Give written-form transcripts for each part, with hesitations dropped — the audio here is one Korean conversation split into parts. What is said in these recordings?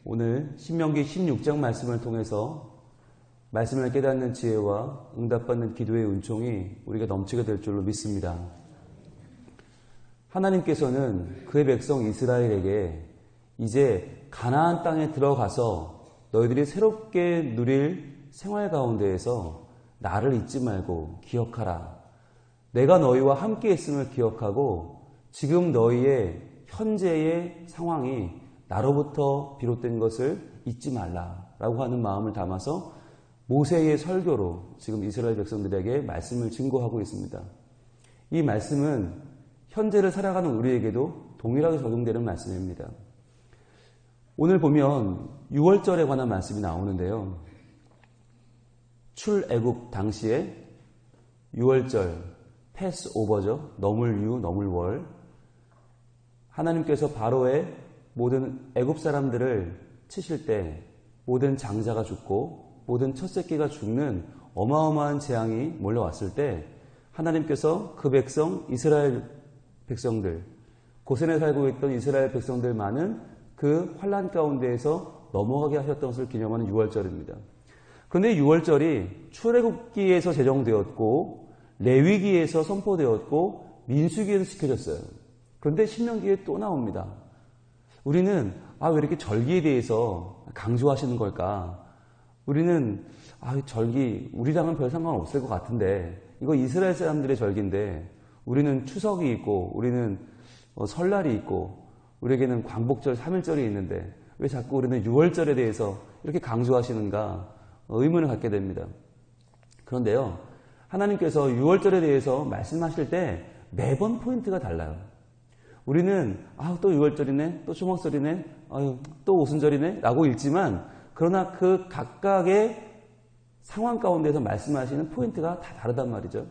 오늘 신명기 16장 말씀을 통해서 말씀을 깨닫는 지혜와 응답받는 기도의 은총이 우리가 넘치게 될 줄로 믿습니다. 하나님께서는 그의 백성 이스라엘에게 이제 가나안 땅에 들어가서 너희들이 새롭게 누릴 생활 가운데에서 나를 잊지 말고 기억하라. 내가 너희와 함께 했음을 기억하고 지금 너희의 현재의 상황이 나로부터 비롯된 것을 잊지 말라라고 하는 마음을 담아서 모세의 설교로 지금 이스라엘 백성들에게 말씀을 증거하고 있습니다. 이 말씀은 현재를 살아가는 우리에게도 동일하게 적용되는 말씀입니다. 오늘 보면 6월절에 관한 말씀이 나오는데요. 출애굽 당시에 6월절, 패스오버죠. 넘을유, 넘을월. 하나님께서 바로의 모든 애굽 사람들을 치실 때 모든 장자가 죽고 모든 첫 새끼가 죽는 어마어마한 재앙이 몰려왔을 때 하나님께서 그 백성 이스라엘 백성들, 고센에 살고 있던 이스라엘 백성들만은 그 환난 가운데에서 넘어가게 하셨던 것을 기념하는 6월절입니다. 그런데 6월절이 출애굽기에서 제정되었고 레위기에서 선포되었고 민수기에서 지켜졌어요. 그런데 신명기에 또 나옵니다. 우리는 왜 이렇게 절기에 대해서 강조하시는 걸까? 우리는 절기 우리랑은 별 상관없을 것 같은데 이거 이스라엘 사람들의 절기인데 우리는 추석이 있고 우리는 설날이 있고 우리에게는 광복절 3일절이 있는데 왜 자꾸 우리는 6월절에 대해서 이렇게 강조하시는가 의문을 갖게 됩니다. 그런데요, 하나님께서 6월절에 대해서 말씀하실 때 매번 포인트가 달라요. 우리는 또 6월절이네, 또 추석절이네, 또 오순절이네 라고 읽지만 그러나 그 각각의 상황 가운데서 말씀하시는 포인트가 다 다르단 말이죠.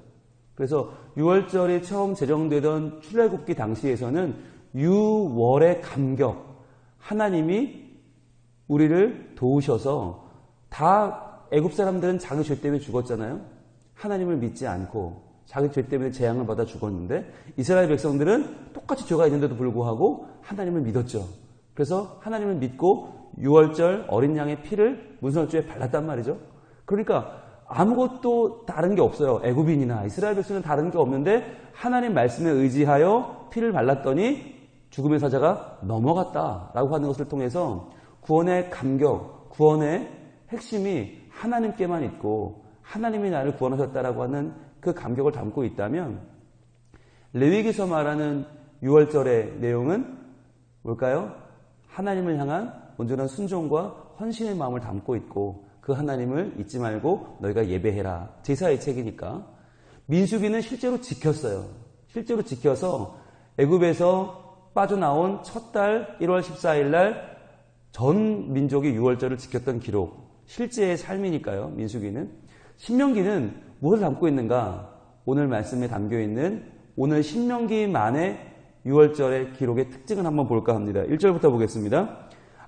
그래서 6월절이 처음 제정되던 출애굽기 당시에서는 6월의 감격, 하나님이 우리를 도우셔서 다 애굽 사람들은 자기 죄 때문에 죽었잖아요. 하나님을 믿지 않고 자기 죄 때문에 재앙을 받아 죽었는데 이스라엘 백성들은 똑같이 죄가 있는데도 불구하고 하나님을 믿었죠. 그래서 하나님을 믿고 6월절 어린 양의 피를 문설주에 발랐단 말이죠. 그러니까 아무것도 다른 게 없어요. 애굽인이나 이스라엘 백성은 다른 게 없는데 하나님 말씀에 의지하여 피를 발랐더니 죽음의 사자가 넘어갔다라고 하는 것을 통해서 구원의 감격, 구원의 핵심이 하나님께만 있고 하나님이 나를 구원하셨다라고 하는 그 감격을 담고 있다면 레위기서 말하는 6월절의 내용은 뭘까요? 하나님을 향한 온전한 순종과 헌신의 마음을 담고 있고 그 하나님을 잊지 말고 너희가 예배해라. 제사의 책이니까. 민수기는 실제로 지켰어요. 실제로 지켜서 애굽에서 빠져나온 첫 달 1월 14일 날 전 민족이 6월절을 지켰던 기록. 실제의 삶이니까요. 민수기는. 신명기는 무엇을 담고 있는가? 오늘 말씀에 담겨있는 오늘 신명기만의 6월절의 기록의 특징을 한번 볼까 합니다. 1절부터 보겠습니다.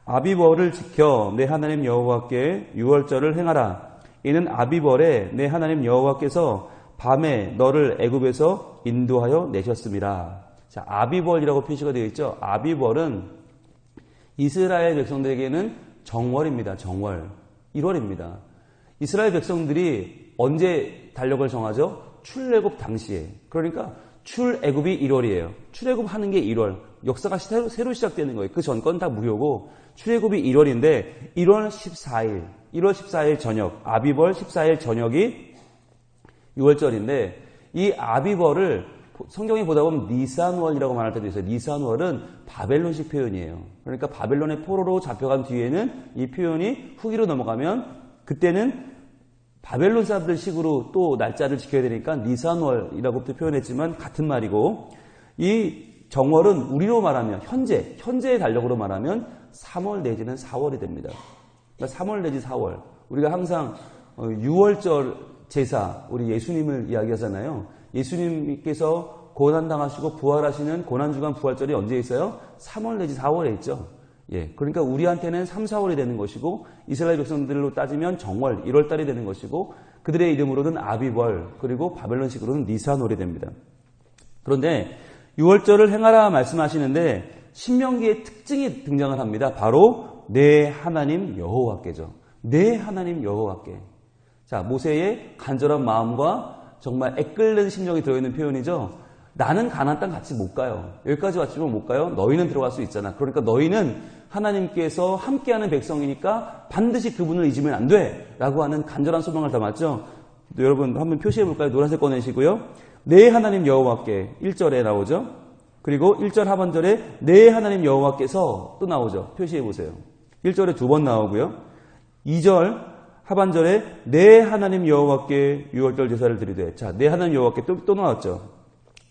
아비벌을 지켜 내 하나님 여호와께 6월절을 행하라. 이는 아비벌에 내 하나님 여호와께서 밤에 너를 애굽에서 인도하여 내셨음이라. 자, 아비벌이라고 표시가 되어 있죠. 아비벌은 이스라엘 백성들에게는 정월입니다. 정월. 1월입니다. 이스라엘 백성들이 언제 달력을 정하죠? 출애굽 당시에. 그러니까 출애굽이 1월이에요. 출애굽하는 게 1월. 역사가 새로 시작되는 거예요. 그 전 건 다 무효고 출애굽이 1월인데 1월 14일 저녁, 아비벌 14일 저녁이 6월절인데 이 아비벌을 성경에 보다 보면 니산월이라고 말할 때도 있어요. 니산월은 바벨론식 표현이에요. 그러니까 바벨론의 포로로 잡혀간 뒤에는 이 표현이 후기로 넘어가면 그때는 바벨론 사람들 식으로 또 날짜를 지켜야 되니까 니산월이라고도 표현했지만 같은 말이고 이 정월은 우리로 말하면 현재의 달력으로 말하면 3월 내지는 4월이 됩니다. 그러니까 3월 내지 4월. 우리가 항상 6월절 제사, 우리 예수님을 이야기하잖아요. 예수님께서 고난당하시고 부활하시는 고난주간 부활절이 언제 있어요? 3월 내지 4월에 있죠. 그러니까 우리한테는 3, 4월이 되는 것이고 이스라엘 백성들로 따지면 정월 1월 달이 되는 것이고 그들의 이름으로는 아비벌 그리고 바벨론식으로는 니산월이 됩니다. 그런데 6월절을 행하라 말씀하시는데 신명기의 특징이 등장을 합니다. 바로 내 하나님 여호와께죠. 내 하나님 여호와께. 자, 모세의 간절한 마음과 정말 애끓는 심정이 들어있는 표현이죠. 나는 가나안 땅 같이 못 가요. 여기까지 왔지만 못 가요. 너희는 들어갈 수 있잖아. 그러니까 너희는 하나님께서 함께하는 백성이니까 반드시 그분을 잊으면 안 돼. 라고 하는 간절한 소망을 담았죠. 여러분 한번 표시해 볼까요? 노란색 꺼내시고요. 내 하나님 여호와께 1절에 나오죠. 그리고 1절 하반절에 내 하나님 여호와께서 또 나오죠. 표시해 보세요. 1절에 2번 나오고요. 2절 하반절에 내 하나님 여호와께 유월절 제사를 드리되. 자, 내 하나님 여호와께 또 나왔죠.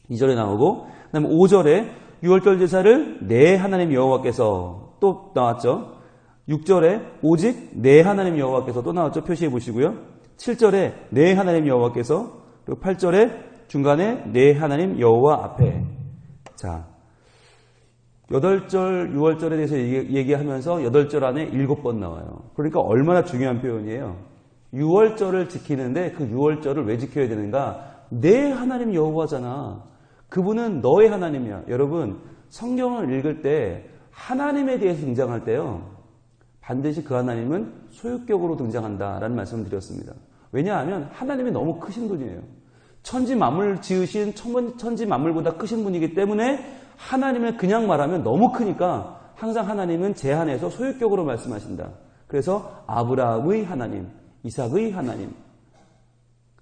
2절에 나오고, 그 다음에 5절에 유월절 제사를 내 하나님 여호와께서 또 나왔죠. 6절에 오직 내 하나님 여호와께서 또 나왔죠. 표시해 보시고요. 7절에 내 하나님 여호와께서, 그리고 8절에 중간에 내 하나님 여호와 앞에. 자, 8절 유월절에 대해서 얘기하면서 8절 안에 7번 나와요. 그러니까 얼마나 중요한 표현이에요. 유월절을 지키는데 그 유월절을 왜 지켜야 되는가? 내 하나님 여호와잖아. 그분은 너의 하나님이야. 여러분, 성경을 읽을 때 하나님에 대해서 등장할 때요, 반드시 그 하나님은 소유격으로 등장한다라는 말씀을 드렸습니다. 왜냐하면 하나님이 너무 크신 분이에요. 천지 만물 지으신 천지 만물보다 크신 분이기 때문에 하나님을 그냥 말하면 너무 크니까 항상 하나님은 제한해서 소유격으로 말씀하신다. 그래서 아브라함의 하나님, 이삭의 하나님,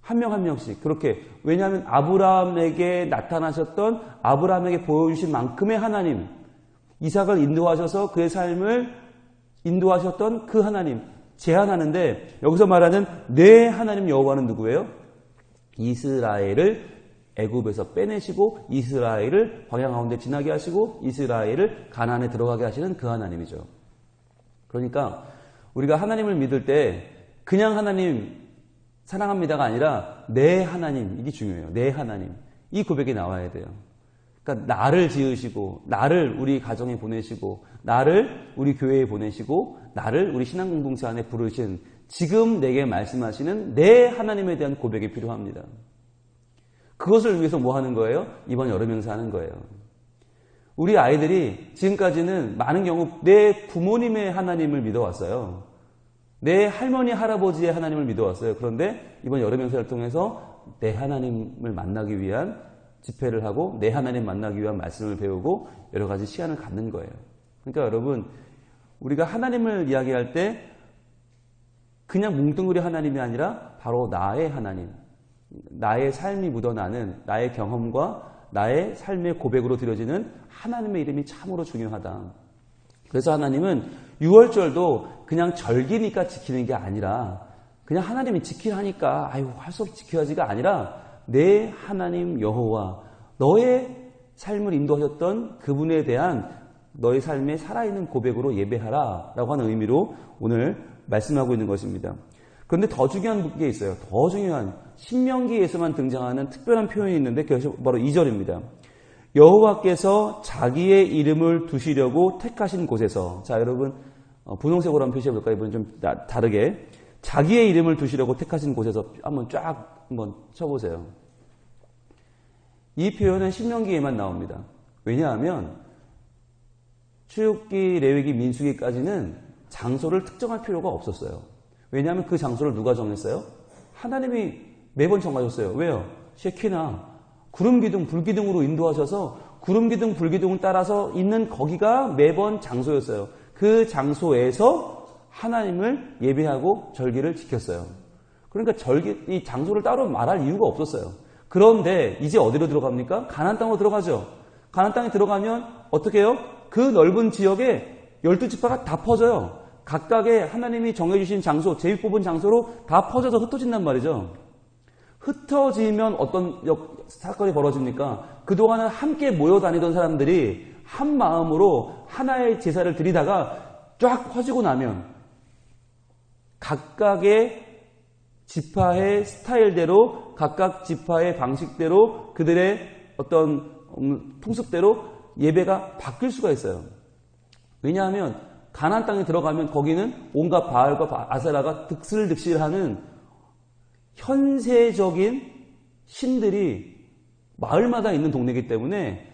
한 명 한 명씩 그렇게. 왜냐하면 아브라함에게 나타나셨던, 아브라함에게 보여주신 만큼의 하나님, 이삭을 인도하셔서 그의 삶을 인도하셨던 그 하나님 제한하는데, 여기서 말하는 내 하나님 여호와는 누구예요? 이스라엘을 애굽에서 빼내시고 이스라엘을 광야 가운데 지나게 하시고 이스라엘을 가나안에 들어가게 하시는 그 하나님이죠. 그러니까 우리가 하나님을 믿을 때 그냥 하나님 사랑합니다가 아니라 내 하나님, 이게 중요해요. 내 하나님, 이 고백이 나와야 돼요. 그러니까 나를 지으시고, 나를 우리 가정에 보내시고, 나를 우리 교회에 보내시고, 나를 우리 신앙공동체 안에 부르신 지금 내게 말씀하시는 내 하나님에 대한 고백이 필요합니다. 그것을 위해서 뭐 하는 거예요? 이번 여름 행사하는 거예요. 우리 아이들이 지금까지는 많은 경우 내 부모님의 하나님을 믿어왔어요. 내 할머니, 할아버지의 하나님을 믿어왔어요. 그런데 이번 여름 행사를 통해서 내 하나님을 만나기 위한 집회를 하고 내 하나님 만나기 위한 말씀을 배우고 여러 가지 시간을 갖는 거예요. 그러니까 여러분, 우리가 하나님을 이야기할 때 그냥 뭉뚱그리 하나님이 아니라 바로 나의 하나님, 나의 삶이 묻어나는 나의 경험과 나의 삶의 고백으로 드려지는 하나님의 이름이 참으로 중요하다. 그래서 하나님은 유월절도 그냥 절기니까 지키는 게 아니라, 그냥 하나님이 지키라니까 아유 할 수 없이 지켜야지가 아니라, 내 하나님 여호와, 너의 삶을 인도하셨던 그분에 대한 너의 삶의 살아있는 고백으로 예배하라 라고 하는 의미로 오늘 말씀하고 있는 것입니다. 그런데 더 중요한 게 있어요. 더 중요한, 신명기에서만 등장하는 특별한 표현이 있는데 그것이 바로 2절입니다. 여호와께서 자기의 이름을 두시려고 택하신 곳에서. 자, 여러분 분홍색으로 한번 표시해 볼까요? 이번엔 좀 다르게. 자기의 이름을 두시려고 택하신 곳에서 한번 쫙 한번 쳐보세요. 이 표현은 신명기에만 나옵니다. 왜냐하면 출애굽기, 레위기, 민수기까지는 장소를 특정할 필요가 없었어요. 왜냐하면 그 장소를 누가 정했어요? 하나님이 매번 정하셨어요. 왜요? 셰키나 구름 기둥, 불 기둥으로 인도하셔서 구름 기둥, 불 기둥을 따라서 있는 거기가 매번 장소였어요. 그 장소에서 하나님을 예배하고 절기를 지켰어요. 그러니까 이 장소를 따로 말할 이유가 없었어요. 그런데 이제 어디로 들어갑니까? 가나안 땅으로 들어가죠. 가나안 땅에 들어가면 어떻게 해요? 그 넓은 지역에 12지파가 다 퍼져요. 각각의 하나님이 정해주신 장소, 제비 뽑은 장소로 다 퍼져서 흩어진단 말이죠. 흩어지면 어떤 사건이 벌어집니까? 그동안은 함께 모여 다니던 사람들이 한 마음으로 하나의 제사를 드리다가 쫙 퍼지고 나면 각각의 지파의 스타일대로, 각각 지파의 방식대로, 그들의 어떤 풍습대로 예배가 바뀔 수가 있어요. 왜냐하면 가나안 땅에 들어가면 거기는 온갖 바알과 아세라가 득실득실하는 현세적인 신들이 마을마다 있는 동네이기 때문에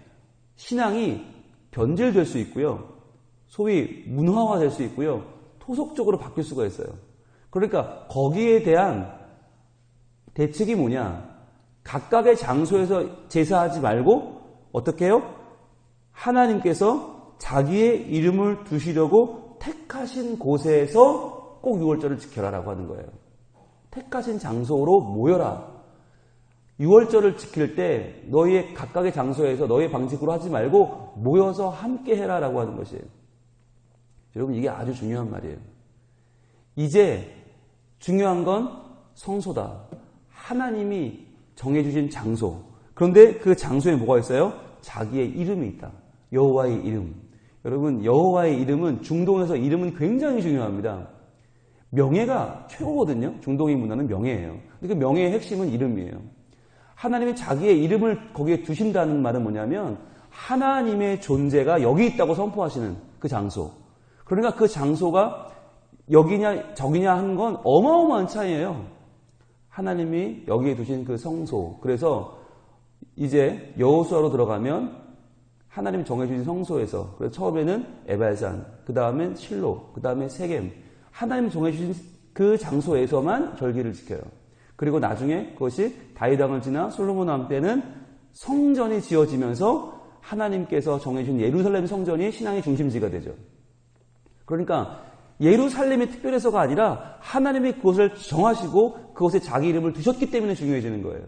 신앙이 변질될 수 있고요. 소위 문화화 될 수 있고요. 토속적으로 바뀔 수가 있어요. 그러니까 거기에 대한 대책이 뭐냐? 각각의 장소에서 제사하지 말고 어떻게 해요? 하나님께서 자기의 이름을 두시려고 택하신 곳에서 꼭 유월절을 지켜라라고 하는 거예요. 택하신 장소로 모여라. 유월절을 지킬 때 너희의 각각의 장소에서 너희의 방식으로 하지 말고 모여서 함께 해라라고 하는 것이에요. 여러분, 이게 아주 중요한 말이에요. 이제 중요한 건 성소다. 하나님이 정해주신 장소. 그런데 그 장소에 뭐가 있어요? 자기의 이름이 있다. 여호와의 이름. 여러분, 여호와의 이름은 중동에서 이름은 굉장히 중요합니다. 명예가 최고거든요. 중동의 문화는 명예예요. 근데 그 명예의 핵심은 이름이에요. 하나님이 자기의 이름을 거기에 두신다는 말은 뭐냐면 하나님의 존재가 여기 있다고 선포하시는 그 장소. 그러니까 그 장소가 여기냐 저기냐 하는 건 어마어마한 차이예요. 하나님이 여기에 두신 그 성소. 그래서 이제 여호수아로 들어가면 하나님이 정해주신 성소에서, 그래서 처음에는 에발산, 그 다음엔 실로, 그 다음에 세겜, 하나님이 정해주신 그 장소에서만 절기를 지켜요. 그리고 나중에 그것이 다윗 왕을 지나 솔로몬 왕 때는 성전이 지어지면서 하나님께서 정해주신 예루살렘 성전이 신앙의 중심지가 되죠. 그러니까 예루살렘이 특별해서가 아니라 하나님이 그것을 정하시고 그것에 자기 이름을 두셨기 때문에 중요해지는 거예요.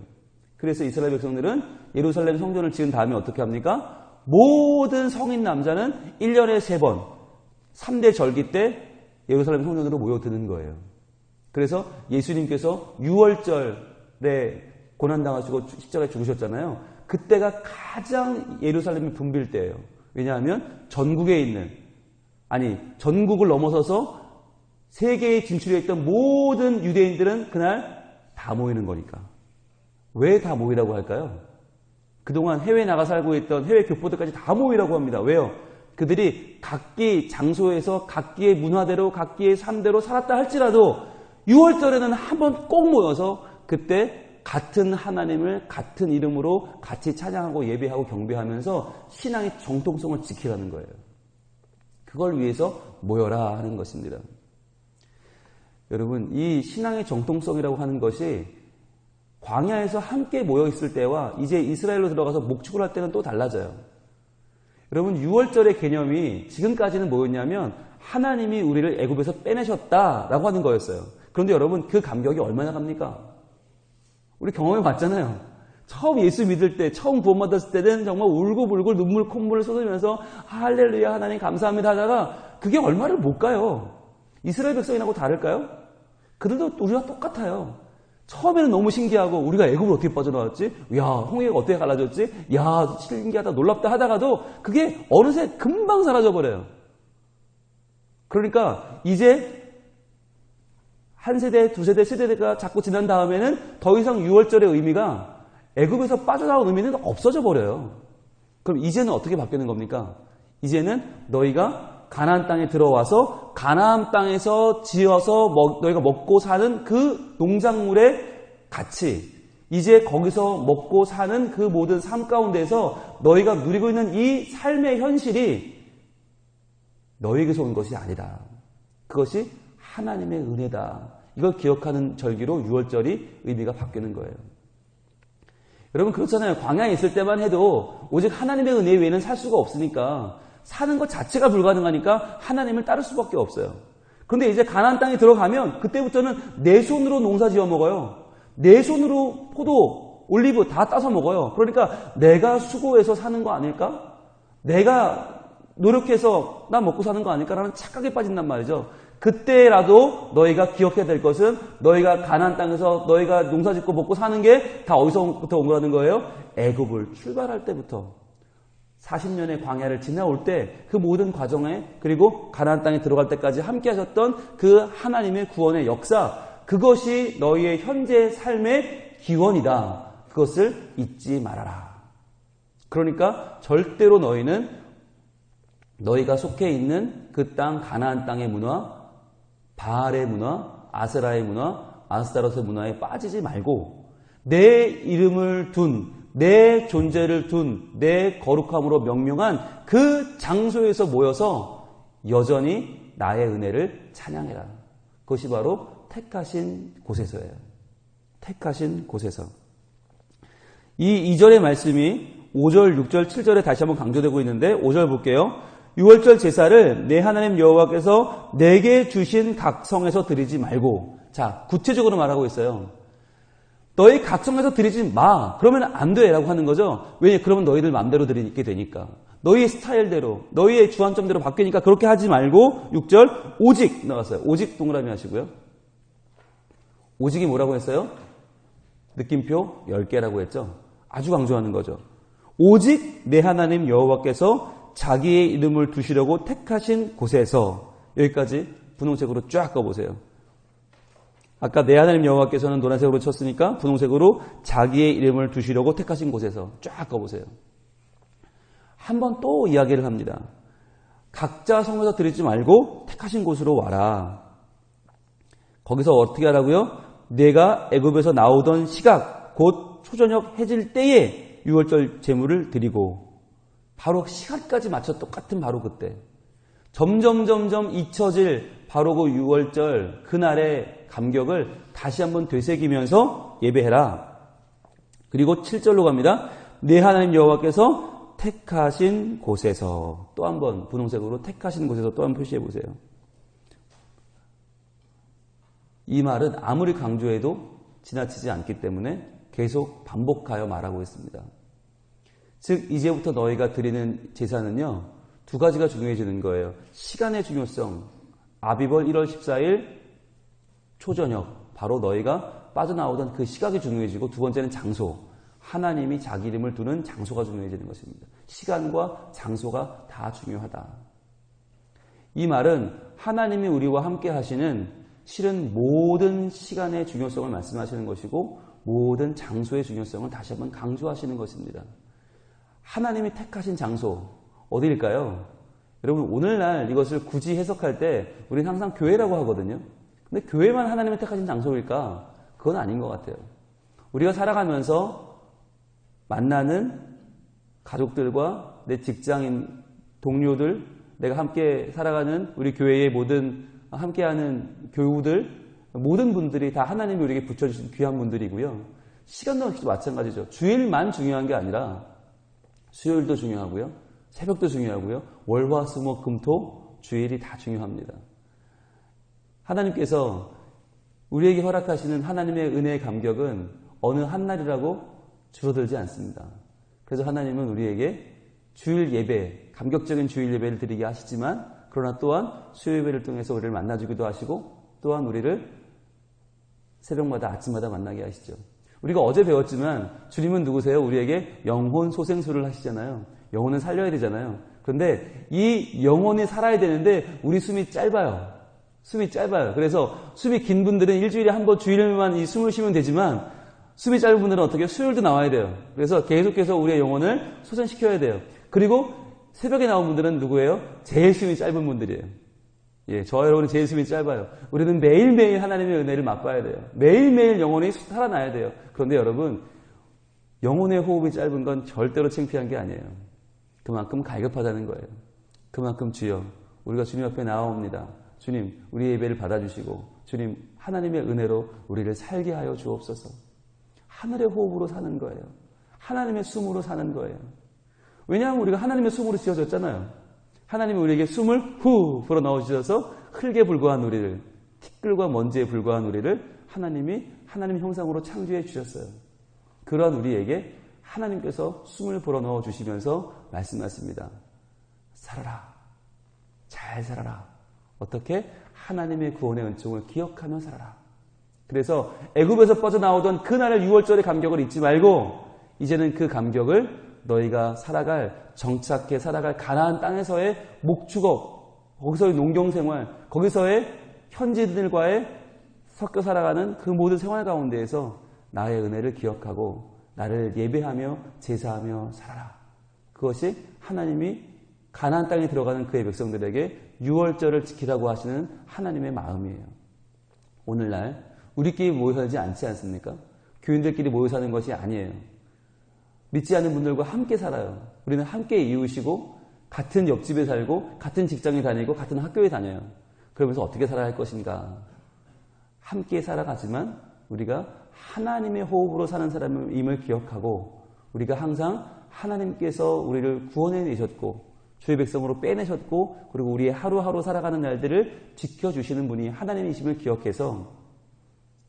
그래서 이스라엘 백성들은 예루살렘 성전을 지은 다음에 어떻게 합니까? 모든 성인 남자는 1년에 3번 3대 절기 때 예루살렘 성전으로 모여드는 거예요. 그래서 예수님께서 6월절에 고난당하시고 십자가에 죽으셨잖아요. 그때가 가장 예루살렘이 붐빌 때예요. 왜냐하면 전국에 있는, 아니 전국을 넘어서서 세계에 진출해 있던 모든 유대인들은 그날 다 모이는 거니까. 왜 다 모이라고 할까요? 그동안 해외 나가 살고 있던 해외 교포들까지 다 모이라고 합니다. 왜요? 그들이 각기 장소에서 각기의 문화대로 각기의 삶대로 살았다 할지라도 6월절에는 한번 꼭 모여서 그때 같은 하나님을 같은 이름으로 같이 찬양하고 예배하고 경배하면서 신앙의 정통성을 지키라는 거예요. 그걸 위해서 모여라 하는 것입니다. 여러분, 이 신앙의 정통성이라고 하는 것이 광야에서 함께 모여 있을 때와 이제 이스라엘로 들어가서 목축을 할 때는 또 달라져요. 여러분, 6월절의 개념이 지금까지는 뭐였냐면 하나님이 우리를 애굽에서 빼내셨다라고 하는 거였어요. 그런데 여러분, 그 감격이 얼마나 갑니까? 우리 경험해 봤잖아요. 처음 예수 믿을 때, 처음 구원받았을 때는 정말 울고불고 눈물 콧물을 쏟으면서 할렐루야 하나님 감사합니다 하다가 그게 얼마를 못 가요. 이스라엘 백성이라고 다를까요? 그들도 우리와 똑같아요. 처음에는 너무 신기하고 우리가 애굽을 어떻게 빠져나왔지? 야, 홍해가 어떻게 갈라졌지? 야, 신기하다 놀랍다 하다가도 그게 어느새 금방 사라져버려요. 그러니까 이제 한 세대, 두 세대, 세 세대가 자꾸 지난 다음에는 더 이상 6월절의 의미가 애굽에서 빠져나온 의미는 없어져 버려요. 그럼 이제는 어떻게 바뀌는 겁니까? 이제는 너희가 가나안 땅에 들어와서 가나안 땅에서 지어서 너희가 먹고 사는 그 농작물의 가치, 이제 거기서 먹고 사는 그 모든 삶 가운데서 너희가 누리고 있는 이 삶의 현실이 너희에게서 온 것이 아니다. 그것이 하나님의 은혜다. 이걸 기억하는 절기로 6월절이 의미가 바뀌는 거예요. 여러분, 그렇잖아요. 광야에 있을 때만 해도 오직 하나님의 은혜 외에는 살 수가 없으니까, 사는 것 자체가 불가능하니까 하나님을 따를 수밖에 없어요. 그런데 이제 가나안 땅에 들어가면 그때부터는 내 손으로 농사 지어 먹어요. 내 손으로 포도, 올리브 다 따서 먹어요. 그러니까 내가 수고해서 사는 거 아닐까? 내가 노력해서 나 먹고 사는 거 아닐까라는 착각에 빠진단 말이죠. 그때라도 너희가 기억해야 될 것은 너희가 가나안 땅에서 너희가 농사짓고 먹고 사는 게 다 어디서부터 온 거라는 거예요? 애굽을 출발할 때부터 40년의 광야를 지나올 때 그 모든 과정에, 그리고 가나안 땅에 들어갈 때까지 함께 하셨던 그 하나님의 구원의 역사, 그것이 너희의 현재 삶의 기원이다. 그것을 잊지 말아라. 그러니까 절대로 너희는 너희가 속해 있는 그 땅 가나안 땅의 문화, 바알의 문화, 아세라의 문화, 아스타롯의 문화에 빠지지 말고 내 이름을 둔, 내 존재를 둔, 내 거룩함으로 명명한 그 장소에서 모여서 여전히 나의 은혜를 찬양해라. 그것이 바로 택하신 곳에서예요. 택하신 곳에서. 이 2절의 말씀이 5절, 6절, 7절에 다시 한번 강조되고 있는데 5절 볼게요. 유월절 제사를 내 하나님 여호와께서 내게 주신 각 성에서 드리지 말고. 자, 구체적으로 말하고 있어요. 너희 각 성에서 드리지 마. 그러면 안 돼 라고 하는 거죠. 왜? 그러면 너희들 마음대로 드리게 되니까. 너희의 스타일대로, 너희의 주안점대로 바뀌니까 그렇게 하지 말고 6절 오직 나왔어요. 오직 동그라미 하시고요. 오직이 뭐라고 했어요? 느낌표 10개라고 했죠. 아주 강조하는 거죠. 오직 내 하나님 여호와께서 자기의 이름을 두시려고 택하신 곳에서. 여기까지 분홍색으로 쫙 꺼보세요. 아까 내 하나님 여호와께서는 노란색으로 쳤으니까 분홍색으로 자기의 이름을 두시려고 택하신 곳에서 쫙 꺼보세요. 한 번 또 이야기를 합니다. 각자 성에서 드리지 말고 택하신 곳으로 와라. 거기서 어떻게 하라고요? 내가 애굽에서 나오던 시각 곧 초저녁 해질 때에 유월절 제물을 드리고. 바로 시간까지 맞춰 똑같은 바로 그때. 점점 잊혀질 바로 그 유월절 그날의 감격을 다시 한번 되새기면서 예배해라. 그리고 7절로 갑니다. 내 하나님 여호와께서 택하신 곳에서. 또 한번 분홍색으로 택하신 곳에서 또 한번 표시해 보세요. 이 말은 아무리 강조해도 지나치지 않기 때문에 계속 반복하여 말하고 있습니다. 즉 이제부터 너희가 드리는 제사는요, 두 가지가 중요해지는 거예요. 시간의 중요성, 아비벌 1월 14일 초저녁, 바로 너희가 빠져나오던 그 시각이 중요해지고, 두 번째는 장소, 하나님이 자기 이름을 두는 장소가 중요해지는 것입니다. 시간과 장소가 다 중요하다. 이 말은 하나님이 우리와 함께 하시는 실은 모든 시간의 중요성을 말씀하시는 것이고, 모든 장소의 중요성을 다시 한번 강조하시는 것입니다. 하나님이 택하신 장소 어디일까요? 여러분, 오늘날 이것을 굳이 해석할 때 우리는 항상 교회라고 하거든요. 근데 교회만 하나님이 택하신 장소일까? 그건 아닌 것 같아요. 우리가 살아가면서 만나는 가족들과 내 직장인 동료들, 내가 함께 살아가는 우리 교회의 모든 함께하는 교우들, 모든 분들이 다 하나님이 우리에게 붙여주신 귀한 분들이고요. 시간도 역시 마찬가지죠. 주일만 중요한 게 아니라 수요일도 중요하고요. 새벽도 중요하고요. 월화 수목 금토 주일이 다 중요합니다. 하나님께서 우리에게 허락하시는 하나님의 은혜의 감격은 어느 한 날이라고 줄어들지 않습니다. 그래서 하나님은 우리에게 주일 예배, 감격적인 주일 예배를 드리게 하시지만, 그러나 또한 수요 예배를 통해서 우리를 만나주기도 하시고, 또한 우리를 새벽마다 아침마다 만나게 하시죠. 우리가 어제 배웠지만 주님은 누구세요? 우리에게 영혼 소생술을 하시잖아요. 영혼은 살려야 되잖아요. 그런데 이 영혼이 살아야 되는데 우리 숨이 짧아요. 숨이 짧아요. 그래서 숨이 긴 분들은 일주일에 한 번 주일에만 이 숨을 쉬면 되지만, 숨이 짧은 분들은 어떻게 해요? 수요일도 나와야 돼요. 그래서 계속해서 우리의 영혼을 소생시켜야 돼요. 그리고 새벽에 나온 분들은 누구예요? 제일 숨이 짧은 분들이에요. 예, 저와 여러분은 제일 숨이 짧아요. 우리는 매일매일 하나님의 은혜를 맛봐야 돼요. 매일매일 영혼이 살아나야 돼요. 그런데 여러분, 영혼의 호흡이 짧은 건 절대로 창피한 게 아니에요. 그만큼 갈급하다는 거예요. 그만큼 주여, 우리가 주님 앞에 나아옵니다. 주님, 우리 예배를 받아주시고, 주님, 하나님의 은혜로 우리를 살게 하여 주옵소서. 하늘의 호흡으로 사는 거예요. 하나님의 숨으로 사는 거예요. 왜냐하면 우리가 하나님의 숨으로 지어졌잖아요. 하나님이 우리에게 숨을 후 불어넣으셔서 흙에 불과한 우리를, 티끌과 먼지에 불과한 우리를 하나님이 하나님 형상으로 창조해 주셨어요. 그러한 우리에게 하나님께서 숨을 불어넣어 주시면서 말씀하십니다. 살아라. 잘 살아라. 어떻게? 하나님의 구원의 은총을 기억하며 살아라. 그래서 애굽에서 빠져나오던 그날의 유월절의 감격을 잊지 말고, 이제는 그 감격을 너희가 정착해 살아갈 가나안 땅에서의 목축업, 거기서의 농경생활, 거기서의 현지인들과의 섞여 살아가는 그 모든 생활 가운데에서 나의 은혜를 기억하고 나를 예배하며 제사하며 살아라. 그것이 하나님이 가나안 땅에 들어가는 그의 백성들에게 유월절을 지키라고 하시는 하나님의 마음이에요. 오늘날 우리끼리 모여 살지 않지 않습니까? 교인들끼리 모여 사는 것이 아니에요. 믿지 않는 분들과 함께 살아요. 우리는 함께 이웃이고 같은 옆집에 살고 같은 직장에 다니고 같은 학교에 다녀요. 그러면서 어떻게 살아야 할 것인가? 함께 살아가지만 우리가 하나님의 호흡으로 사는 사람임을 기억하고 우리가 항상 하나님께서 우리를 구원해 내셨고 주의 백성으로 빼내셨고 그리고 우리의 하루하루 살아가는 날들을 지켜주시는 분이 하나님이심을 기억해서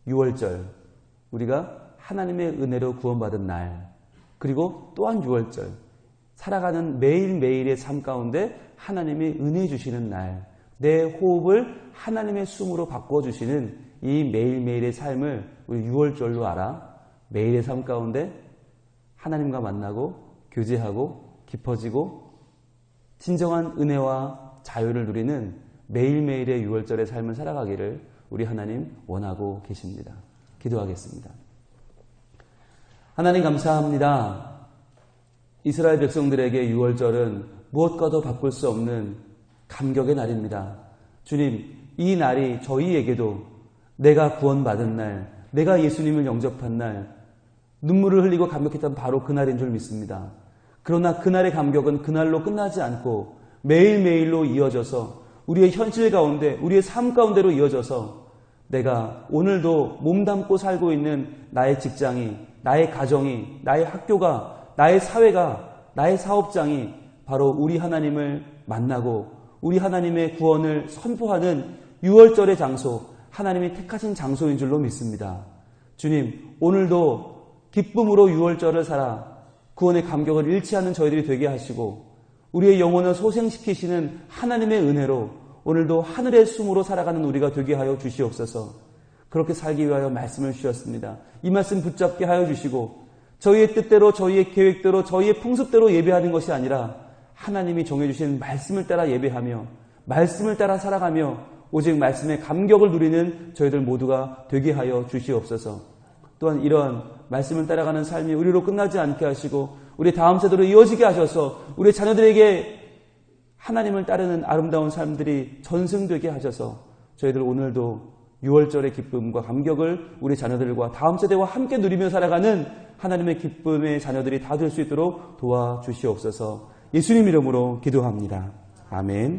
6월절 우리가 하나님의 은혜로 구원받은 날 그리고 또한 6월절 살아가는 매일매일의 삶 가운데 하나님이 은혜 주시는 날 내 호흡을 하나님의 숨으로 바꿔주시는 이 매일매일의 삶을 우리 6월절로 알아 매일의 삶 가운데 하나님과 만나고 교제하고 깊어지고 진정한 은혜와 자유를 누리는 매일매일의 6월절의 삶을 살아가기를 우리 하나님 원하고 계십니다. 기도하겠습니다. 하나님 감사합니다. 이스라엘 백성들에게 6월절은 무엇과도 바꿀 수 없는 감격의 날입니다. 주님, 이 날이 저희에게도 내가 구원받은 날, 내가 예수님을 영접한 날, 눈물을 흘리고 감격했던 바로 그날인 줄 믿습니다. 그러나 그날의 감격은 그날로 끝나지 않고 매일매일로 이어져서 우리의 현실 가운데, 우리의 삶 가운데로 이어져서 내가 오늘도 몸담고 살고 있는 나의 직장이, 나의 가정이, 나의 학교가, 나의 사회가, 나의 사업장이 바로 우리 하나님을 만나고 우리 하나님의 구원을 선포하는 6월절의 장소, 하나님이 택하신 장소인 줄로 믿습니다. 주님, 오늘도 기쁨으로 6월절을 살아 구원의 감격을 잃지 않는 저희들이 되게 하시고 우리의 영혼을 소생시키시는 하나님의 은혜로 오늘도 하늘의 숨으로 살아가는 우리가 되게 하여 주시옵소서. 그렇게 살기 위하여 말씀을 주셨습니다. 이 말씀 붙잡게 하여 주시고 저희의 뜻대로 저희의 계획대로 저희의 풍습대로 예배하는 것이 아니라 하나님이 정해주신 말씀을 따라 예배하며 말씀을 따라 살아가며 오직 말씀의 감격을 누리는 저희들 모두가 되게 하여 주시옵소서. 또한 이런 말씀을 따라가는 삶이 우리로 끝나지 않게 하시고 우리 다음 세대로 이어지게 하셔서 우리 자녀들에게 하나님을 따르는 아름다운 삶들이 전승되게 하셔서 저희들 오늘도 6월절의 기쁨과 감격을 우리 자녀들과 다음 세대와 함께 누리며 살아가는 하나님의 기쁨의 자녀들이 다 될 수 있도록 도와주시옵소서. 예수님 이름으로 기도합니다. 아멘.